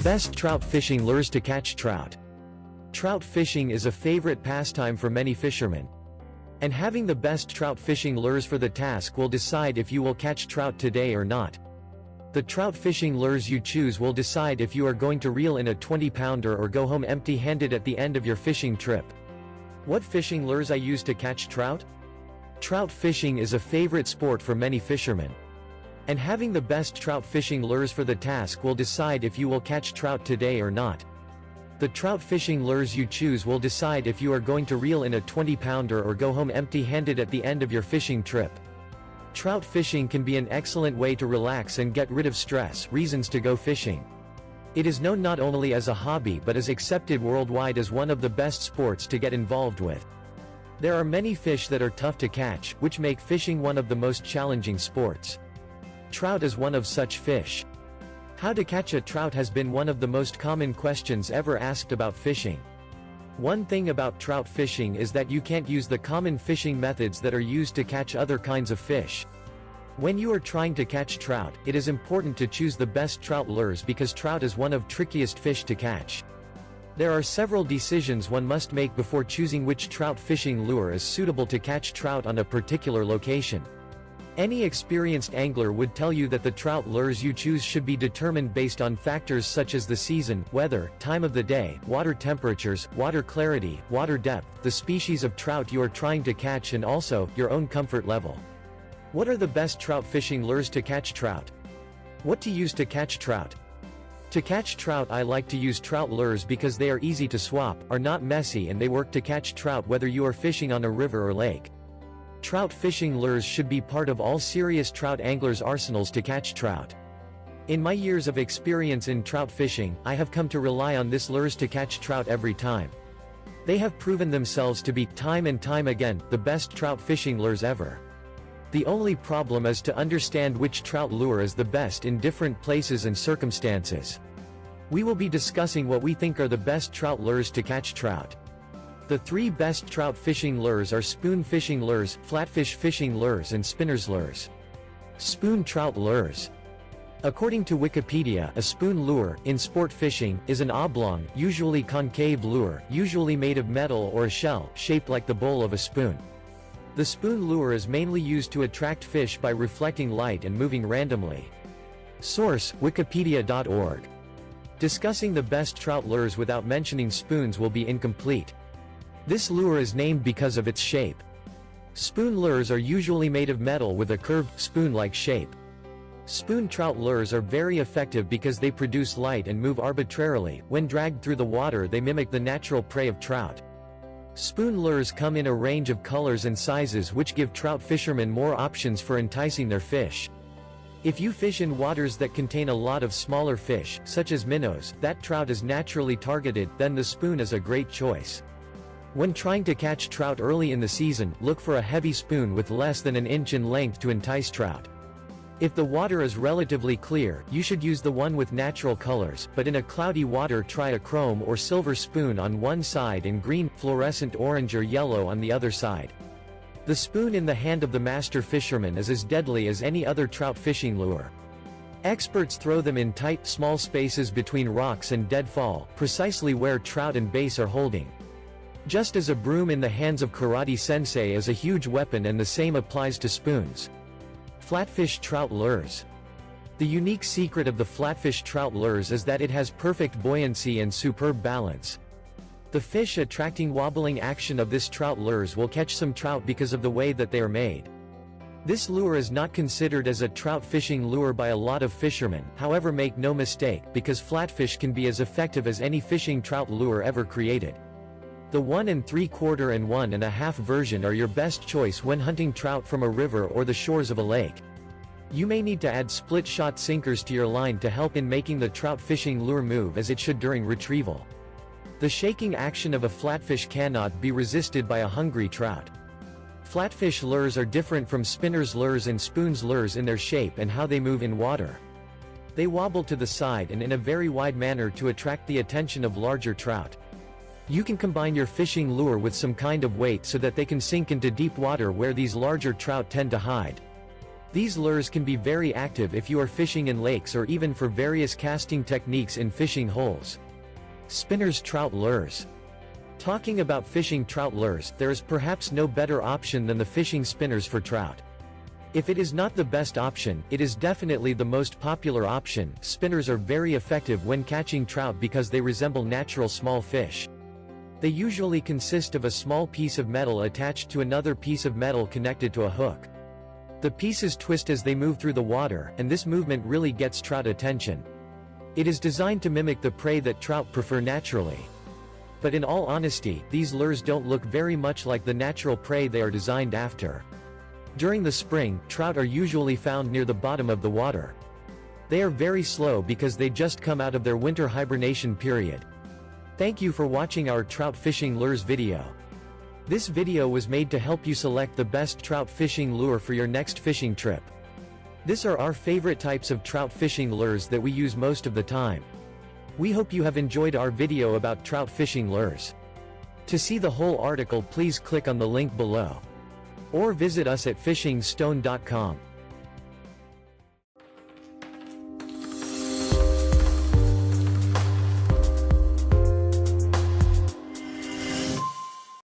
Best trout fishing lures to catch trout. Trout fishing is a favorite pastime for many fishermen. And having the best trout fishing lures for the task will decide if you will catch trout today or not. The trout fishing lures you choose will decide if you are going to reel in a 20-pounder or go home empty-handed at the end of your fishing trip. What fishing lures I use to catch trout? Trout fishing is a favorite sport for many fishermen. And having the best trout fishing lures for the task will decide if you will catch trout today or not. The trout fishing lures you choose will decide if you are going to reel in a 20-pounder or go home empty-handed at the end of your fishing trip. Trout fishing can be an excellent way to relax and get rid of stress. Reasons to go fishing. It is known not only as a hobby but is accepted worldwide as one of the best sports to get involved with. There are many fish that are tough to catch, which make fishing one of the most challenging sports. Trout is one of such fish. How to catch a trout has been one of the most common questions ever asked about fishing. One thing about trout fishing is that you can't use the common fishing methods that are used to catch other kinds of fish. When you are trying to catch trout, it is important to choose the best trout lures because trout is one of trickiest fish to catch. There are several decisions one must make before choosing which trout fishing lure is suitable to catch trout on a particular location. Any experienced angler would tell you that the trout lures you choose should be determined based on factors such as the season, weather, time of the day, water temperatures, water clarity, water depth, the species of trout you are trying to catch and also, your own comfort level. What are the best trout fishing lures to catch trout? What to use to catch trout? To catch trout I like to use trout lures because they are easy to swap, are not messy and they work to catch trout whether you are fishing on a river or lake. Trout fishing lures should be part of all serious trout anglers' arsenals to catch trout. In my years of experience in trout fishing, I have come to rely on these lures to catch trout every time. They have proven themselves to be, time and time again, the best trout fishing lures ever. The only problem is to understand which trout lure is the best in different places and circumstances. We will be discussing what we think are the best trout lures to catch trout. The three best trout fishing lures are spoon fishing lures, flatfish fishing lures and spinners lures. Spoon trout lures. According to Wikipedia, a spoon lure, in sport fishing, is an oblong, usually concave lure, usually made of metal or a shell, shaped like the bowl of a spoon. The spoon lure is mainly used to attract fish by reflecting light and moving randomly. Source: wikipedia.org. Discussing the best trout lures without mentioning spoons will be incomplete. This lure is named because of its shape. Spoon lures are usually made of metal with a curved, spoon-like shape. Spoon trout lures are very effective because they produce light and move arbitrarily. When dragged through the water they mimic the natural prey of trout. Spoon lures come in a range of colors and sizes which give trout fishermen more options for enticing their fish. If you fish in waters that contain a lot of smaller fish, such as minnows, that trout is naturally targeted, then the spoon is a great choice. When trying to catch trout early in the season, look for a heavy spoon with less than an inch in length to entice trout. If the water is relatively clear, you should use the one with natural colors, but in a cloudy water try a chrome or silver spoon on one side and green, fluorescent orange or yellow on the other side. The spoon in the hand of the master fisherman is as deadly as any other trout fishing lure. Experts throw them in tight, small spaces between rocks and deadfall, precisely where trout and bass are holding. Just as a broom in the hands of karate sensei is a huge weapon, and the same applies to spoons. Flatfish trout lures. The unique secret of the flatfish trout lures is that it has perfect buoyancy and superb balance. The fish attracting wobbling action of this trout lures will catch some trout because of the way that they are made. This lure is not considered as a trout fishing lure by a lot of fishermen, however make no mistake, because flatfish can be as effective as any fishing trout lure ever created. The 1 3/4 and 1 1/2 version are your best choice when hunting trout from a river or the shores of a lake. You may need to add split-shot sinkers to your line to help in making the trout fishing lure move as it should during retrieval. The shaking action of a flatfish cannot be resisted by a hungry trout. Flatfish lures are different from spinners lures and spoons lures in their shape and how they move in water. They wobble to the side and in a very wide manner to attract the attention of larger trout. You can combine your fishing lure with some kind of weight so that they can sink into deep water where these larger trout tend to hide. These lures can be very active if you are fishing in lakes or even for various casting techniques in fishing holes. Spinners trout lures. Talking about fishing trout lures, there is perhaps no better option than the fishing spinners for trout. If it is not the best option, it is definitely the most popular option. Spinners are very effective when catching trout because they resemble natural small fish. They usually consist of a small piece of metal attached to another piece of metal connected to a hook. The pieces twist as they move through the water, and this movement really gets trout attention. It is designed to mimic the prey that trout prefer naturally. But in all honesty, these lures don't look very much like the natural prey they are designed after. During the spring, trout are usually found near the bottom of the water. They are very slow because they just come out of their winter hibernation period. Thank you for watching our trout fishing lures video. This video was made to help you select the best trout fishing lure for your next fishing trip. These are our favorite types of trout fishing lures that we use most of the time. We hope you have enjoyed our video about trout fishing lures. To see the whole article, please click on the link below. Or visit us at fishingstone.com.